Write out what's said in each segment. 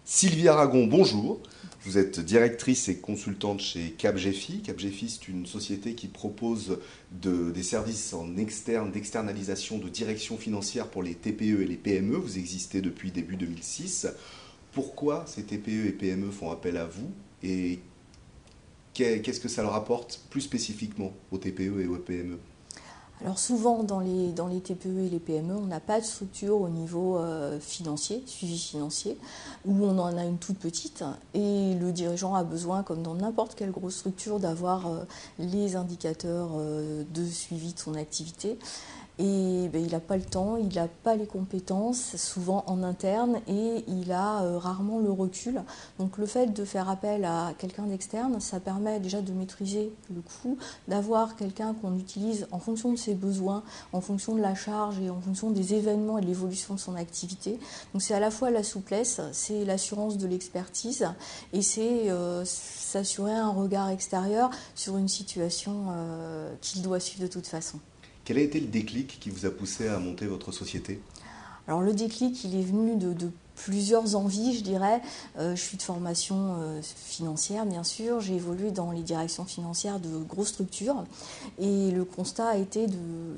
Sylvie Aragon, bonjour. Vous êtes directrice et consultante chez Capgefi. Capgefi, c'est une société qui propose des services en externe, d'externalisation de direction financière pour les TPE et les PME. Vous existez depuis début 2006. Pourquoi ces TPE et PME font appel à vous et qu'est-ce que ça leur apporte plus spécifiquement aux TPE et aux PME? Alors souvent dans les TPE et les PME, on n'a pas de structure au niveau financier, suivi financier, où on en a une toute petite et le dirigeant a besoin, comme dans n'importe quelle grosse structure, d'avoir les indicateurs de suivi de son activité. Et il n'a pas le temps, il n'a pas les compétences, souvent en interne, et il a rarement le recul. Donc le fait de faire appel à quelqu'un d'externe, ça permet déjà de maîtriser le coût, d'avoir quelqu'un qu'on utilise en fonction de ses besoins, en fonction de la charge et en fonction des événements et de l'évolution de son activité. Donc c'est à la fois la souplesse, c'est l'assurance de l'expertise, et c'est s'assurer un regard extérieur sur une situation qu'il doit suivre de toute façon. Quel a été le déclic qui vous a poussé à monter votre société? Alors le déclic, il est venu de plusieurs envies, je dirais. Je suis de formation financière, bien sûr. J'ai évolué dans les directions financières de grosses structures. Et le constat a été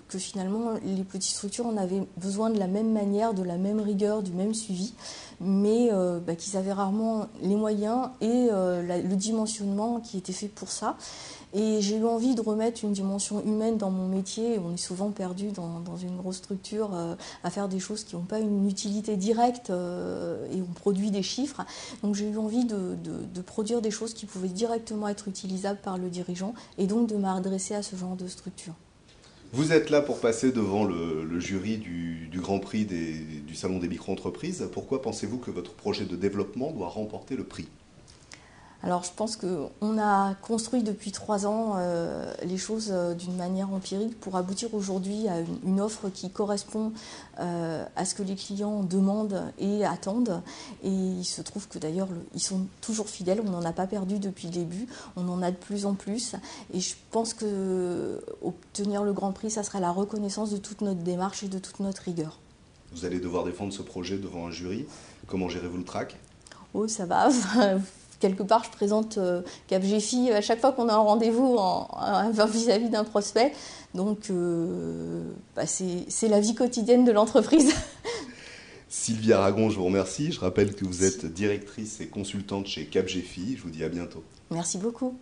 que finalement, les petites structures en avaient besoin de la même manière, de la même rigueur, du même suivi, mais qu'ils avaient rarement les moyens et le dimensionnement qui était fait pour ça. Et j'ai eu envie de remettre une dimension humaine dans mon métier. On est souvent perdu dans une grosse structure à faire des choses qui n'ont pas une utilité directe et on produit des chiffres. Donc j'ai eu envie de produire des choses qui pouvaient directement être utilisables par le dirigeant et donc de m'adresser à ce genre de structure. Vous êtes là pour passer devant le jury du Grand Prix du Salon des micro-entreprises. Pourquoi pensez-vous que votre projet de développement doit remporter le prix? Alors je pense qu'on a construit depuis 3 ans les choses d'une manière empirique pour aboutir aujourd'hui à une offre qui correspond à ce que les clients demandent et attendent. Et il se trouve que d'ailleurs ils sont toujours fidèles, on n'en a pas perdu depuis le début, on en a de plus en plus. Et je pense que obtenir le Grand Prix, ça sera la reconnaissance de toute notre démarche et de toute notre rigueur. Vous allez devoir défendre ce projet devant un jury. Comment gérez-vous le trac? Oh, ça va. Quelque part, je présente Capgefi à chaque fois qu'on a un rendez-vous vis-à-vis d'un prospect. Donc, c'est la vie quotidienne de l'entreprise. Sylvie Aragon, je vous remercie. Je rappelle que vous êtes directrice et consultante chez Capgefi. Je vous dis à bientôt. Merci beaucoup.